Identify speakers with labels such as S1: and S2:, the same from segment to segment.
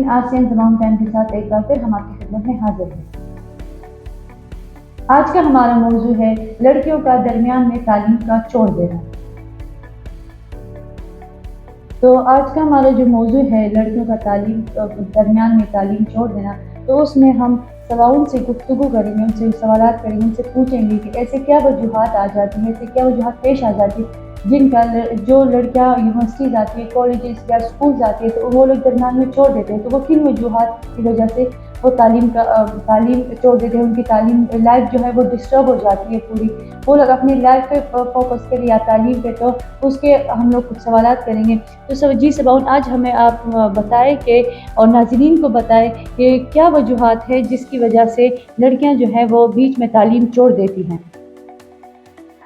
S1: ASEAN तमाम time के साथ एक बार फिर हम आपकी खिदमत में हाजिर हैं। आज का हमारा मौजू है लड़कियों का दरमियान में तालीम का छोड़ देना। तो आज का हमारा जो मौजू है लड़कियों का दरमियान में तालीम छोड़ देना, तो उसमें हम सवालों से गुफ्तगू करेंगे, उनसे सवालात करेंगे, उनसे पूछेंगे कि ऐसे क्या वजूहात आ जाती हैं, ऐसे क्या वजूहात पेश आ जाती है जिनका जो लड़कियाँ यूनिवर्सिटीज़ आती है, कॉलेजेस या स्कूल जाती है तो वो लोग दरमियान में छोड़ देते हैं। तो वो किन वजूहात की वजह से वो तालीम छोड़ देते हैं, उनकी तालीम लाइफ जो है वो डिस्टर्ब हो जाती है पूरी। वो लोग अपनी लाइफ पे फोकस करें या तालीम पे, तो उसके हम लोग कुछ सवालात करेंगे। तो जी सबाउन, आज हमें आप बताएं कि और नाज़रीन को बताएं कि क्या वजूहात है जिसकी वजह से लड़कियां जो है वो बीच में तालीम छोड़ देती हैं।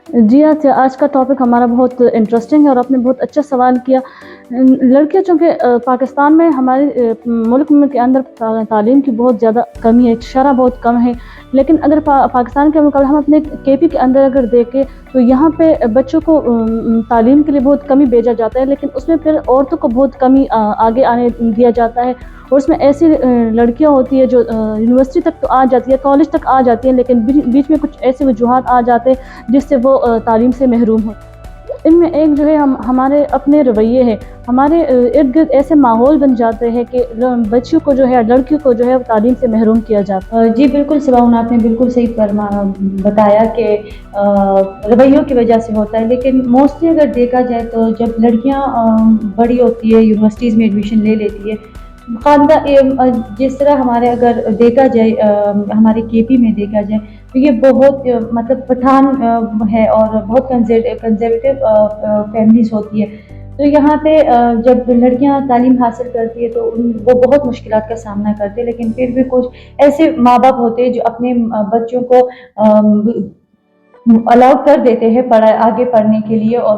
S2: जी हाँ, आज का टॉपिक हमारा बहुत इंटरेस्टिंग है और आपने बहुत अच्छा सवाल किया। लड़कियां चूँकि पाकिस्तान में हमारे मुल्क के अंदर तालीम की बहुत ज़्यादा कमी है, शरह बहुत कम है। लेकिन अगर पाकिस्तान के मुकाबले हम अपने केपी के अंदर अगर देखें तो यहाँ पे बच्चों को तालीम के लिए बहुत कमी भेजा जाता है, लेकिन उसमें फिर औरतों को बहुत कमी आगे आने दिया जाता है। और उसमें ऐसी लड़कियां होती है जो यूनिवर्सिटी तक तो आ जाती है, कॉलेज तक आ जाती है, लेकिन बीच में कुछ ऐसे वजूहात आ जाते हैं जिससे वो तालीम से महरूम हो। इनमें एक जो है हमारे अपने रवैये हैं, हमारे इर्द गिर्द ऐसे माहौल बन जाते हैं कि बच्चियों को जो है, लड़कियों को जो है तालीम से महरूम किया जाता है।
S1: जी बिल्कुल सबाउन, आपने बिल्कुल सही बताया कि रवैयों की वजह से होता है। लेकिन मोस्टली अगर देखा जाए तो जब लड़कियां बड़ी होती है, यूनिवर्सिटीज़ में एडमिशन ले लेती है, जिस तरह हमारे अगर देखा जाए हमारे केपी में देखा जाए तो ये बहुत मतलब पठान है और बहुत कंजर्वेटिव फैमिलीज होती है। तो यहाँ पे जब लड़कियाँ तालीम हासिल करती है तो वो बहुत मुश्किलात का सामना करती है, लेकिन फिर भी कुछ ऐसे माँ बाप होते हैं जो अपने बच्चों को अलाउ कर देते हैं आगे पढ़ने के लिए और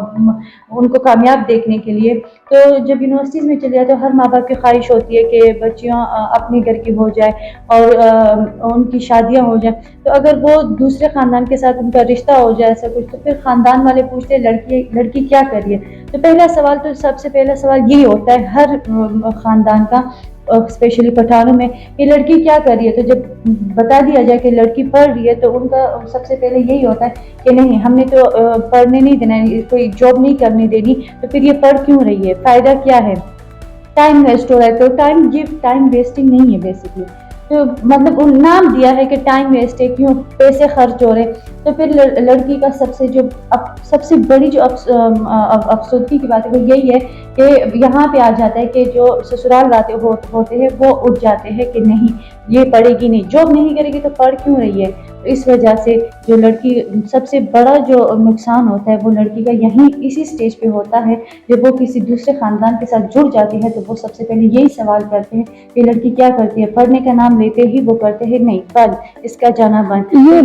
S1: उनको कामयाब देखने के लिए। तो जब यूनिवर्सिटीज़ में चले जाते हैं तो हर माँ बाप की ख्वाहिश होती है कि बच्चियाँ अपने घर की हो जाए और उनकी शादियाँ हो जाए। तो अगर वो दूसरे ख़ानदान के साथ उनका रिश्ता हो जाए ऐसा कुछ, तो फिर ख़ानदान वाले पूछते हैं लड़की क्या कर रही है। तो सबसे पहला सवाल यही होता है हर ख़ानदान का, स्पेशली पठानों में, कि लड़की क्या कर रही है। तो जब बता दिया जाए कि लड़की पढ़ रही है तो उनका सबसे पहले यही होता है कि नहीं, हमने तो पढ़ने नहीं देना, कोई जॉब नहीं करने देनी, तो फिर ये पढ़ क्यों रही है, फ़ायदा क्या है, टाइम वेस्ट हो रहा है। तो टाइम वेस्टिंग नहीं है बेसिकली, तो मतलब उन नाम दिया है कि टाइम वेस्ट है, क्यों पैसे खर्च हो रहे। तो फिर लड़की का सबसे बड़ी जो अफसोसगी की बात है वो यही है कि यहाँ पे आ जाता है कि जो ससुराल वाले होते हैं वो उठ जाते हैं कि नहीं, ये पढ़ेगी नहीं, जॉब नहीं करेगी तो पढ़ क्यों रही है। तो इस वजह से जो लड़की सबसे बड़ा जो नुकसान होता है वो लड़की का यहीं इसी स्टेज पे होता है। जब वो किसी दूसरे ख़ानदान के साथ जुड़ जाती है तो वो सबसे पहले यही सवाल करते हैं कि लड़की क्या करती है, पढ़ने का नाम लेते ही वो करते हैं नहीं पढ़, इसका जाना बंद।
S2: ये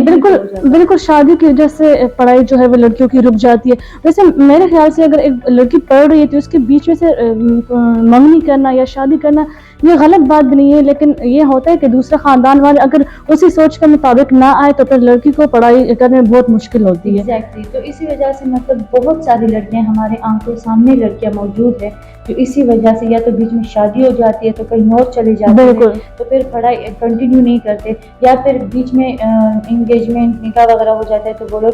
S2: बिल्कुल शादी की वजह से पढ़ाई जो है वो लड़कियों की रुक जाती है। वैसे मेरे ख्याल से अगर एक लड़की पढ़ रही है तो उसके बीच में से मंगनी करना या शादी करना ये गलत बात भी नहीं है, लेकिन ये होता है कि दूसरे ख़ानदान वाले अगर उसी सोच के मुताबिक ना आए तो फिर लड़की को पढ़ाई करने में बहुत मुश्किल होती है।
S1: एग्जैक्टली। तो इसी वजह से मतलब बहुत सारी लड़कियां हमारे आंखों सामने लड़कियां मौजूद है जो इसी वजह से या तो बीच में शादी हो जाती है तो कहीं और चले जाते हैं, तो फिर पढ़ाई कंटिन्यू नहीं करते, या फिर बीच में इंगेजमेंट निकाह वगैरह हो जाता है तो वो लोग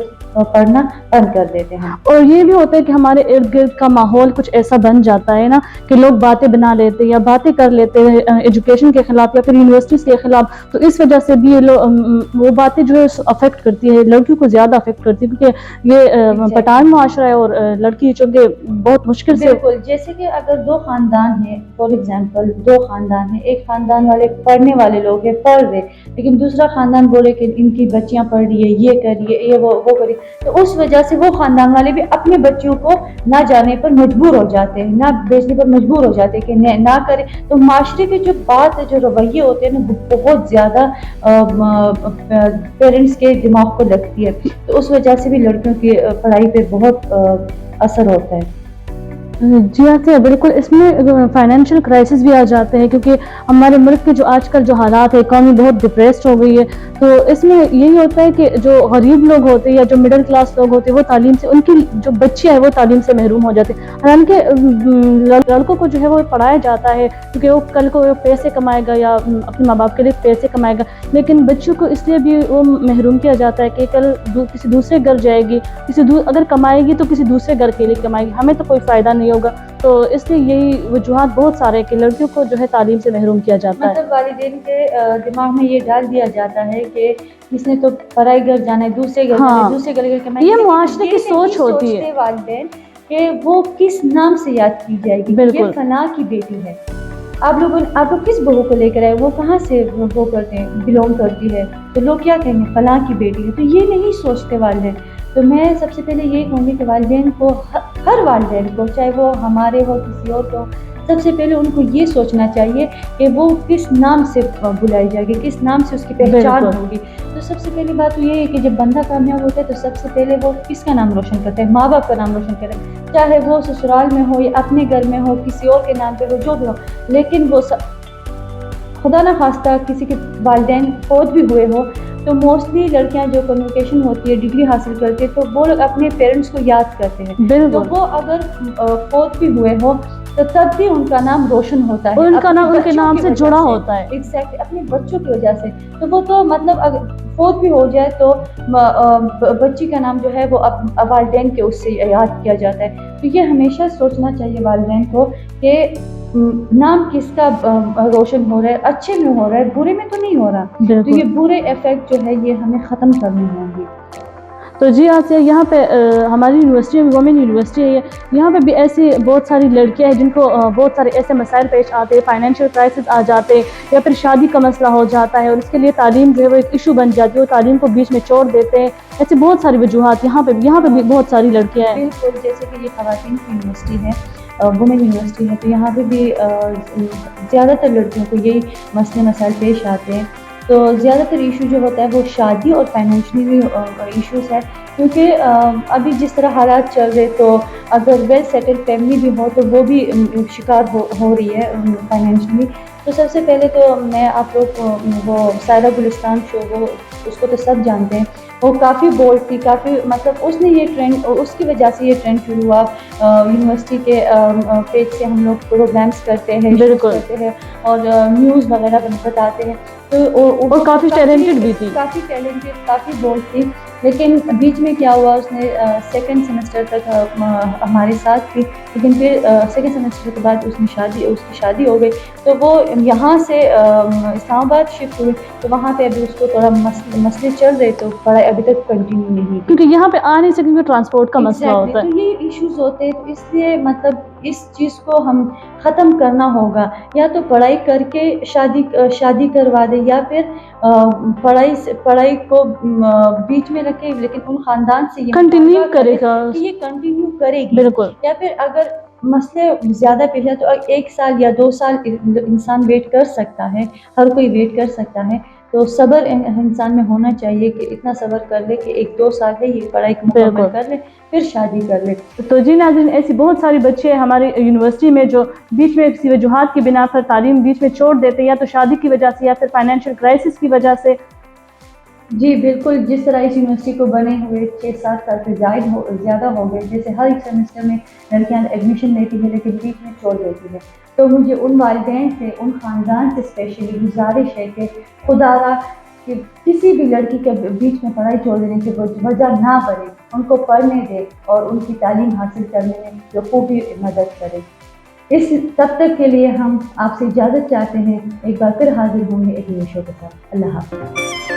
S1: पढ़ना बंद कर देते हैं।
S2: और ये भी होता है कि हमारे इर्द गिर्द का माहौल कुछ ऐसा बन जाता है ना कि लोग बातें बना लेते हैं या बातें कर लेते हैं एजुकेशन के खिलाफ या फिर यूनिवर्सिटीज़ के खिलाफ। तो इस वजह से भी वो बातें जो है अफेक्ट करती है, लड़कियों को ज़्यादा अफेक्ट करती है, क्योंकि ये पठान मुआशरा है और लड़की चूँकि बहुत मुश्किल से।
S1: बिल्कुल, जैसे कि अगर दो खानदान है, फॉर एग्जांपल दो खानदान है, एक खानदान वाले पढ़ने वाले लोग हैं, पढ़ रहे, लेकिन दूसरा खानदान बोले कि इनकी बच्चियां पढ़ रही है, ये कर रही है, ये वो कर रही है, तो उस वजह से वो खानदान वाले भी अपने बच्चों को ना जाने पर मजबूर हो जाते हैं, ना भेजने पर मजबूर हो जाते हैं कि ना करें। तो माशरे की जो बात है, जो रवैये होते हैं ना, बहुत ज़्यादा पेरेंट्स के दिमाग को लगती है। तो उस वजह से भी लड़कियों की पढ़ाई पे बहुत असर होता है।
S2: جی ہاں بالکل، اس میں فائنینشیل کرائسس بھی آ جاتے ہیں کیونکہ ہمارے ملک کے جو آج کل جو حالات ہے، اکانومی بہت ڈپریسڈ ہو گئی ہے، تو اس میں یہی ہوتا ہے کہ جو غریب لوگ ہوتے ہیں یا جو مڈل کلاس لوگ ہوتے ہیں وہ تعلیم سے، ان کی جو بچیاں ہیں وہ تعلیم سے محروم ہو جاتے ہیں۔ حالانکہ لڑکوں کو جو ہے وہ پڑھایا جاتا ہے کیونکہ وہ کل کو پیسے کمائے گا یا اپنے ماں باپ کے لیے پیسے کمائے گا، لیکن بچوں کو اس لیے بھی وہ محروم کیا جاتا ہے کہ کل کسی دوسرے گھر جائے گی، اگر کمائے گی تو کسی دوسرے گھر کے لیے کمائے گی، ہمیں تو کوئی فائدہ نہیں ہوگا۔ تو اس لیے یہی وجوہات بہت سارے ہیں کہ لڑکیوں کو جو ہے تعلیم سے محروم کیا جاتا ہے۔
S1: مطلب والدین کے دماغ میں یہ ڈال دیا جاتا ہے کہ اس نے تو پرائے گھر جانا ہے، دوسرے گھر جانا ہے، دوسرے گھر کمائے،
S2: یہ معاشرے کی سوچ ہوتی ہے
S1: والدین کہ وہ کس نام سے یاد کی جائے گی، یہ فلاں کی بیٹی ہے۔ آپ لوگ کس بہو کو لے کر آئے، وہ کہاں سے وہ کرتے ہیں، بلونگ کرتی ہے، تو لوگ کیا کہیں گے، فلاں کی بیٹی ہے، تو یہ نہیں سوچتے والدین۔ تو میں سب سے پہلے یہی کہوں گی کہ والدین کو، ہر والدین کو، چاہے وہ ہمارے ہو کسی اور کو، سب سے پہلے ان کو یہ سوچنا چاہیے کہ وہ کس نام سے بلائی جائے گی، کس نام سے اس کی پہچان ہوگی۔ تو سب سے پہلی بات تو یہ ہے کہ جب بندہ کامیاب ہوتا ہے تو سب سے پہلے وہ کس کا نام روشن کرتا ہے، ماں باپ کا نام روشن کرتا ہے، چاہے وہ سسرال میں ہو یا اپنے گھر میں ہو، کسی اور کے نام پہ ہو، جو بھی ہو، لیکن وہ خدا نہ خواستہ کسی کے والدین فوت بھی ہوئے ہو تو موسٹلی لڑکیاں جو کنوکیشن ہوتی ہے، ڈگری حاصل کرتی ہے، تو وہ لوگ اپنے پیرنٹس کو یاد کرتے ہیں، تو وہ اگر فوت بھی ہوئے ہو تو تب بھی ان کا نام روشن ہوتا ہے،
S2: ان کا نام ان کے نام سے جڑا ہوتا ہے،
S1: ایگزیکٹلی اپنے بچوں کی وجہ سے۔ تو وہ تو مطلب اگر فوت بھی ہو جائے تو بچی کا نام جو ہے وہ والدین کے اس سے یاد کیا جاتا ہے۔ تو یہ ہمیشہ سوچنا چاہیے والدین کو کہ نام کس کا روشن ہو رہا ہے، اچھے میں ہو رہا ہے، برے میں تو نہیں ہو رہا۔ تو یہ برے ایفیکٹ جو ہے یہ ہمیں ختم کرنے ہوں گے۔
S2: تو جی آسیہ، یہاں پہ ہماری یونیورسٹی میں، وومن یونیورسٹی ہے، یہاں پہ بھی ایسی بہت ساری لڑکیاں ہیں جن کو بہت سارے ایسے مسائل پیش آتے ہیں، فائنینشیل کرائسس آ جاتے ہیں یا پھر شادی کا مسئلہ ہو جاتا ہے اور اس کے لیے تعلیم جو ہے وہ ایک ایشو بن جاتی ہے، وہ تعلیم کو بیچ میں چھوڑ دیتے ہیں۔ ایسے بہت ساری وجوہات یہاں پہ بھی بہت ساری لڑکیاں ہیں۔
S1: بالکل، جیسے کہ یہ خواتین کی یونیورسٹی ہے، وومن یونیورسٹی ہے، تو یہاں پہ بھی زیادہ تر لڑکیوں کو یہی مسئلے مسائل پیش آتے ہیں۔ تو زیادہ تر ایشو جو ہوتا ہے وہ شادی اور فائنینشلی ایشوز ہے، کیونکہ ابھی جس طرح حالات چل رہے تو اگر ویل سیٹل فیملی بھی ہو تو وہ بھی شکار ہو رہی ہے فائنینشلی۔ تو سب سے پہلے تو میں آپ لوگ کو وہ سائرہ گلستان شو، وہ اس کو تو سب جانتے ہیں، وہ کافی بولڈ تھی، کافی مطلب اس نے یہ ٹرینڈ، اس کی وجہ سے یہ ٹرینڈ شروع ہوا۔ یونیورسٹی کے پیج سے ہم لوگ پروگرامس کرتے ہیں، کرتے ہیں اور نیوز وغیرہ بتاتے ہیں، تو
S2: کافی ٹیلنٹڈ بھی تھی،
S1: کافی ٹیلنٹڈ، کافی بولڈ تھی۔ لیکن بیچ میں کیا ہوا، اس نے سیکنڈ سیمسٹر تک ہمارے ساتھ تھی، لیکن پھر سیکنڈ سیمسٹر کے بعد اس کی شادی ہو گئی، تو وہ یہاں سے اسلام آباد شفٹ ہوئی، تو وہاں پہ ابھی اس کو تھوڑا مسئلے چل رہے، تو پڑھائی ابھی تک کنٹینیو نہیں،
S2: کیونکہ یہاں پہ آ نہیں سکیں گے، ٹرانسپورٹ کا مسئلہ ہوتا ہے،
S1: تو یہ ایشوز ہوتے ہیں۔ تو اس لیے مطلب اس چیز کو ہم ختم کرنا ہوگا، یا تو پڑھائی کر کے شادی کروا دے، یا پھر پڑھائی کو بیچ میں رکھے، لیکن ان خاندان سے یہ
S2: کنٹینیو کرے گا
S1: کہ یہ کنٹینیو کرے گی،
S2: بالکل،
S1: یا پھر اگر مسئلے زیادہ پیش آئے تو 1 سال یا 2 سال انسان ویٹ کر سکتا ہے، ہر کوئی ویٹ کر سکتا ہے۔ تو صبر انسان میں ہونا چاہیے کہ اتنا صبر کر لے کہ 1-2 سال ہے یہ پڑھائی مکمل کر لے، پھر شادی کر لے۔
S2: تو جی ناظرین، ایسی بہت ساری بچے ہیں ہماری یونیورسٹی میں جو بیچ میں کسی وجوہات کی بنا پر تعلیم بیچ میں چھوڑ دیتے ہیں، یا تو شادی کی وجہ سے یا پھر فائنینشیل کرائسس کی وجہ سے۔
S1: جی بالکل، جس طرح اس یونیورسٹی کو بنے ہوئے 6-7 سال سے زیادہ ہو گئے، جیسے ہر ایک سیمسٹر میں لڑکیاں ایڈمیشن لیتی ہے لیکن بیچ میں چھوڑ دیتی ہے، تو مجھے ان والدین سے، ان خاندان سے اسپیشلی گزارش ہے کہ خدا را کہ کسی بھی لڑکی کے بیچ میں پڑھائی چھوڑ دینے کی وجہ نہ بنے، ان کو پڑھنے دے اور ان کی تعلیم حاصل کرنے میں بخوبی مدد کرے۔ تب تک کے لیے ہم آپ سے اجازت چاہتے ہیں، ایک بار پھر حاضر ہوں گے ایک نئے شو کے ساتھ۔ اللہ حافظ۔